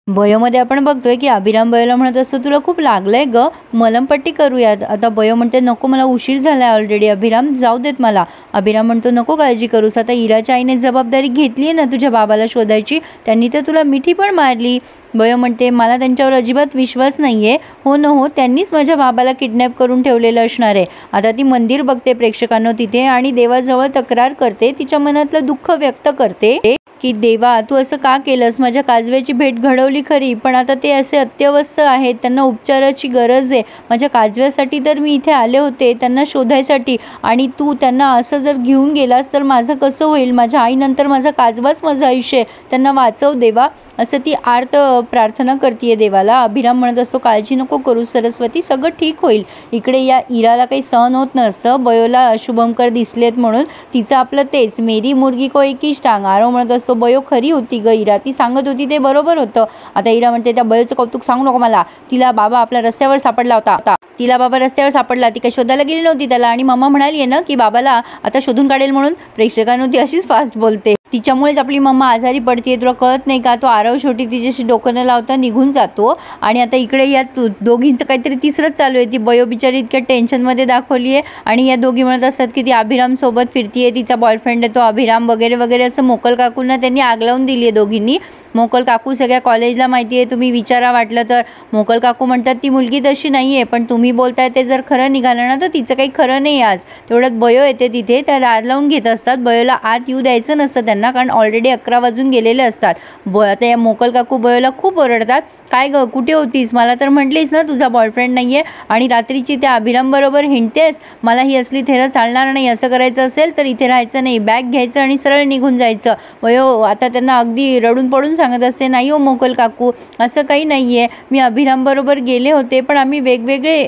बयोमध्ये आपण बघतोय की अभिराम बयोला म्हणत असतो, तुला खूप लागलंय ग, मलमपट्टी करूयात. आता बयो म्हणते, नको मला उशीर झालाय ऑलरेडी, अभिराम जाऊ देत मला. अभिराम म्हणतो, नको काळजी करूस, आता इराच्या आईने जबाबदारी घेतली आहे ना तुझ्या बाबाला शोधायची, त्यांनी तर तुला मिठी पण मारली. बयो म्हणते, मला त्यांच्यावर अजिबात विश्वास नाहीये. हो न हो, त्यांनीच माझ्या बाबाला किडनॅप करून ठेवलेलं असणार आहे. आता ती मंदिर बघते प्रेक्षकांनो तिथे आणि देवाजवळ तक्रार करते, तिच्या मनातलं दुःख व्यक्त करते की देवा, तू असं का केलंस? माझ्या काजव्याची भेट घडवली खरी, पण आता ते असे अत्यवस्थ आहेत, त्यांना उपचाराची गरज आहे. माझ्या काजव्यासाठी तर मी इथे आले होते त्यांना शोधायसाठी, आणि तू त्यांना असं जर घेऊन गेलास तर माझं कसं होईल? माझ्या आईनंतर माझा काजवाच माझं आयुष्य आहे, त्यांना वाचव देवा, असं ती आर्त प्रार्थना करते देवाला. अभिराम म्हणत असतो, काळजी नको करू सरस्वती, सगळं ठीक होईल. इकडे या इराला काही सहन होत नसतं बयोला शुभंकर दिसलेत म्हणून. तिचं आपलं तेच, मेरी मुर्गी को एक ही टांग. आरव म्हणत असतो, बयो खरी होती ग इरा, ती सांगत होती ते बरोबर होतं. आता इरा म्हणते, त्या बयोचं कौतुक सांगू नको मला, तिला बाबा आपल्या रस्त्यावर सापडला होता. तिला बाबा रस्त्यावर सापडला, ती काही शोधायला गेली नव्हती त्याला, आणि मम्मा म्हणाली आहे ना की बाबाला आता शोधून काढेल म्हणून. प्रेक्षकांनो ती अशीच फास्ट बोलते, तिच्यामुळेच आपली मम्मा आजारी पडते, तुला कळत नाही का? तो आरव शेवटी तिच्याशी डोकं न लावता निघून जातो. आणि आता इकडे या दोघींचं काहीतरी तिसरंच चालू आहे. ती बयो बिचारी इतक्या टेन्शनमध्ये दाखवली आहे, आणि या दोघी म्हणत असतात की ती अभिराम सोबत फिरतीये, तिचा बॉयफ्रेंड आहे तो अभिराम वगैरे वगैरे, असं मोकल काकूंना त्यांनी आग लावून दिली आहे दोघींनी. मोकल काकू सगळ्या कॉलेजला माहिती आहे, तुम्ही विचारा वाटलं तर. मोकल काकू म्हणतात, ती मुलगी तशी नाही आहे, पण तुम्ही बोलताय ते जर खरं निघालं ना तर तिचं काही खरं नाही आज. तेवढ्यात बयो येते तिथे, त्या दार लावून घेत असतात. बयोला आत येऊ द्यायचं नसतं त्यांना, कारण ऑलरेडी 11 वाजून गेलेले असतात. आता या मोकल काकू बयोला खूप ओरडतात, काय ग कुठे होतीस? मला तर म्हटलीस ना तुझा बॉयफ्रेंड नाही आहे, आणि रात्रीची त्या अभिराम बरोबर हिंडतेस. मला ही असली थेरं चालणार नाही, असं करायचं असेल तर इथे राहायचं नाही, बॅग घ्यायचं आणि सरळ निघून जायचं. बयो आता त्यांना अगदी रडून पडून सांगत असते, नाही हो मोकल काकू, असं काही नाही आहे, मी अभिराम बरोबर गेले होते, पण आम्ही वेगवेगळे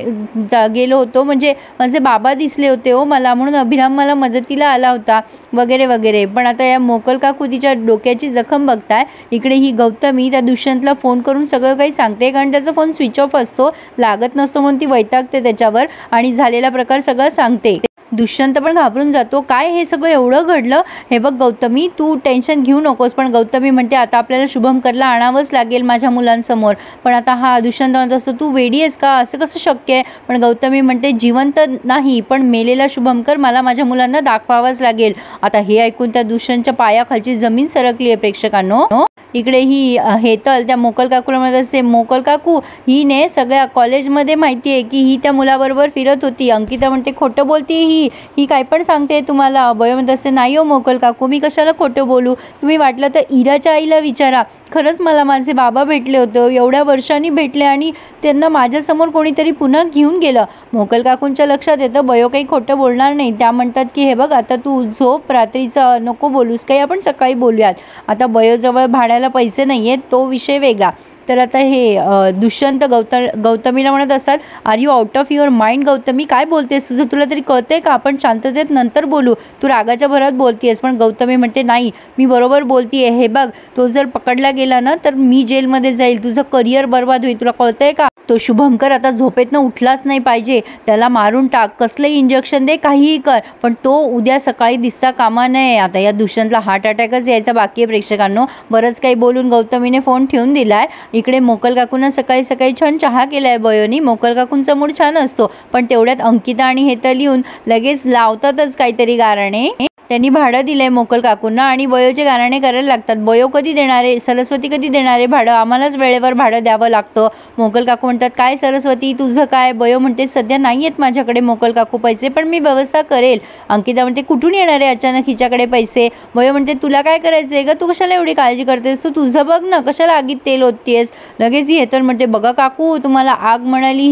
गेलो होतो, म्हणजे माझे बाबा दिसले होते हो मला, म्हणून अभिराम मला मदतीला आला होता वगैरे वगैरे. पण आता या मोकल काकू तिच्या डोक्याची जखम बघताय. इकडे ही गौतमी त्या दुष्यंतला फोन करून सगळं काही सांगते, कारण त्याचा फोन स्विच ऑफ असतो, लागत नसतो, म्हणून ती वैतागते त्याच्यावर आणि झालेला प्रकार सगळं सांगते. दुष्यंत पण घाबरून जातो, काय हे सगळं एवढं घडलं? हे बघ गौतमी, तू टेन्शन घेऊ नकोस. पण गौतमी म्हणते, आता आपल्याला शुभंकरला आणावंच लागेल माझ्या मुलांसमोर. पण आता हा दुष्यंत म्हणत असतो, तू वेडी आहेस का? असं कसं शक्य आहे? पण गौतमी म्हणते, जिवंत नाही पण मेलेला शुभंकर मला माझ्या मुलांना दाखवावाच लागेल. आता हे ऐकून त्या दुष्यंतच्या पायाखालची जमीन सरकली आहे प्रेक्षकांनो. इकडे ही हेतल त्या मोकल काकूला म्हणत असते, मोकल काकू, हिने सगळ्या कॉलेजमध्ये माहिती आहे की ही त्या मुलाबरोबर फिरत होती. अंकिता म्हणते, खोटं बोलते ही काय पण सांगते तुम्हाला. बयो म्हणत असते, नाही हो मोकल काकू, मी कशाला खोटं बोलू? तुम्ही वाटलं तर इराच्या आईला विचारा, खरंच मला माझे बाबा भेटले होते, एवढ्या वर्षांनी भेटले, आणि त्यांना माझ्यासमोर कोणीतरी पुन्हा घेऊन गेलं. मोकल काकूंच्या लक्षात येतं बयो काही खोटं बोलणार नाही. त्या म्हणतात की हे बघ, आता तू झोप, रात्रीचं नको बोलूस काही, आपण सकाळी बोलूयात. आता बयोजवळ भाड्याला पैसे नाही आहेत, तो विषय वेगळा. तर आता हे दुष्यंत गौतमीला म्हणत असतात, are you out of your mind Gautami, काय बोलतेस? तुला तरी कळतंय का? आपण शांततेत नंतर बोलू, तू रागाच्या भरात बोलतेस. पण गौतमी म्हणते, नाही मी बरोबर बोलतीये, हे बघ, तो जर पकडला गेला ना तर मी जेलमध्ये जाईल, तुझं करिअर बर्बाद होईल, तुला कळतंय का? तो शुभंकर आता झोपेतनं उठलाच नाही पाहिजे, त्याला मारून टाक, कसलंही इंजेक्शन दे, काहीही कर, पण तो उद्या सकाळी दिसता कामा नये. आता या दुष्यंतला हार्ट अटॅकच यायचा बाकी आहे प्रेक्षकांनो. बरंच काही बोलून गौतमीने फोन ठेवून दिलाय. इकडे मोकल काकूंना सकाळी सकाळी छान चहा केलाय बयोनी. मोकल काकूंचा मूड छान असतो, पण तेवढ्यात अंकिता आणि हेतल येऊन लगेच लावतातच काहीतरी गाराणे. त्यांनी भाडं दिलंय मोकल काकूंना, आणि बयोचे गाराणे करायला लागतात. बयो कधी देणारे, सरस्वती कधी देणारे भाडं? आम्हालाच वेळेवर भाडं द्यावं लागतं. मोकल काकू म्हणतात, काय सरस्वती तुझं काय? बयो म्हणते, सध्या नाही आहेत माझ्याकडे मोकल काकू पैसे, पण मी व्यवस्था करेल. अंकिता म्हणते, कुठून येणार आहे अचानक हिच्याकडे पैसे? बयो म्हणते, तुला काय करायचंय ग? तू कशाला एवढी काळजी करतेस? तू तुझं बघ ना, कशाला आगीत तेल ओततेस? लगेच ही हेतल म्हणते, बघा काकू, तुम्हाला आग म्हणाली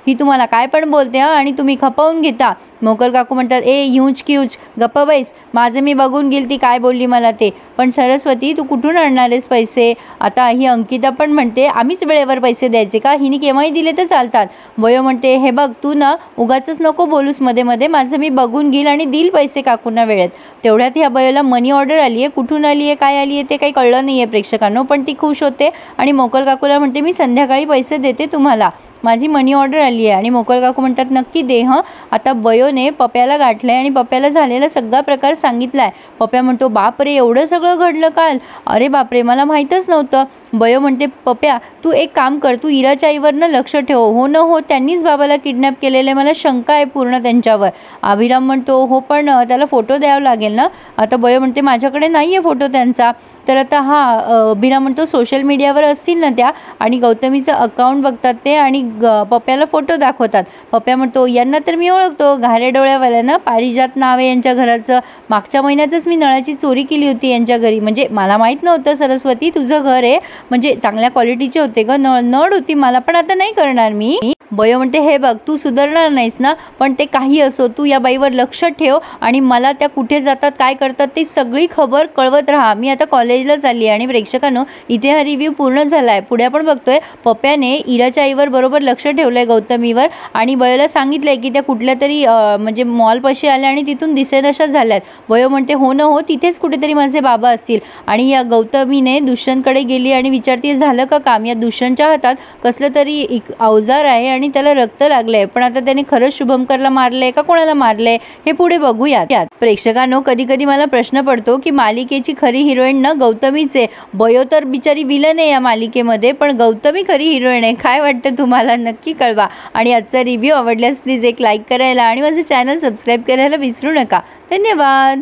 ही तुम्हाला काय पण बोलते आणि तुम्ही खपवून घेता. मोकल काकू म्हणतात, ए यूज क्यूज, गप्प बैस, माझं मी बघून गेल ती काय बोलली मला ते. पण सरस्वती, तू कुठून आणणार आहेस पैसे? आता ही अंकिता पण म्हणते, आम्हीच वेळेवर पैसे द्यायचे का? हिने केव्हाही दिले तर चालतात. बयो म्हणते, हे बघ, तू ना उगाचच नको बोलूस मध्ये मध्ये, माझं मी बघून घेईल आणि देईल पैसे काकूंना वेळेत. तेवढ्यात ह्या बयोला मनी ऑर्डर आली आहे, कुठून आली आहे, काय आली आहे ते काही कळलं नाही आहे प्रेक्षकांनो, पण ती खुश होते आणि मोकल काकूला म्हणते, मी संध्याकाळी पैसे देते तुम्हाला. माझी मनी ऑर्डर आली आहे. आणि मोकळ काकू म्हणतात नक्की दे हं. आता बयोने पप्याला गाठलं आहे आणि पप्याला झालेला सगळा प्रकार सांगितला आहे. पप्या म्हणतो बापरे एवढं सगळं घडलं काल, अरे बापरे मला माहीतच नव्हतं. बयो म्हणते पप्या तू एक काम कर, तू इराच्या आईवर लक्ष ठेव. हो न हो त्यांनीच बाबाला किडनॅप केलेलं आहे, मला शंका आहे पूर्ण त्यांच्यावर. अभिराम म्हणतो हो पण त्याला फोटो द्यावा लागेल ना. आता बयो म्हणते माझ्याकडे नाही आहे फोटो त्यांचा. तर आता अभिराम म्हणतो सोशल मीडियावर असतील ना त्या, आणि गौतमीचं अकाउंट बघतात ते आणि पप्याला फोटो दाखवतात. पप्या म्हणतो यांना तर मी ओळखतो, घारे डोळ्यावाल्यानं, पारिजात नाव आहे यांच्या घराचं. मागच्या महिन्यातच मी नळाची चोरी केली होती यांच्या घरी. म्हणजे मला माहीत नव्हतं सरस्वती तुझं घर आहे, म्हणजे चांगल्या क्वालिटीचे होते ग, नळ होती मला, पण आता नाही करणार मी. बयो म्हणते हे बघ तू सुधारणार नाहीस ना, पण ते काही असो तू या बाईवर लक्ष ठेव आणि मला त्या कुठे जातात काय करतात ते सगळी खबर कळवत राहा. मी आता कॉलेजला चालली आहे. आणि प्रेक्षकांनो इथे हा रिव्ह्यू पूर्ण झाला आहे. पुढे आपण बघतोय पप्याने इराच्या आईवर बरोबर लक्ष ठेवलं आहे गौतमीवर, आणि बयोला सांगितलं आहे की त्या कुठल्या तरी म्हणजे मॉलपाशी आल्या आणि तिथून दिसेनाशा झाल्यात. बयो म्हणते हो न हो तिथेच कुठेतरी माझे बाबा असतील. आणि या गौतमीने दुष्यंतकडे गेली आणि विचारते झालं का काम. या दुष्यंतच्या हातात कसलं तरी एक अवजार आहे आणि त्याला रक्त लागलंय, पण आता त्याने खरंच शुभंकरला मारलंय का कोणाला मारलंय हे पुढे बघूयात. प्रेक्षकांनो कधी कधी मला प्रश्न पडतो की मालिकेची खरी हिरोईन ना गौतमीच आहे. बयो तर बिचारी विलन आहे या मालिकेमध्ये, पण गौतमी खरी हिरोईन आहे. काय वाटतं तुम्हाला नक्की कळवा. आणि आजचा रिव्ह्यू आवडल्यास प्लीज एक लाईक करायला आणि माझं चॅनल सबस्क्राईब करायला विसरू नका. धन्यवाद.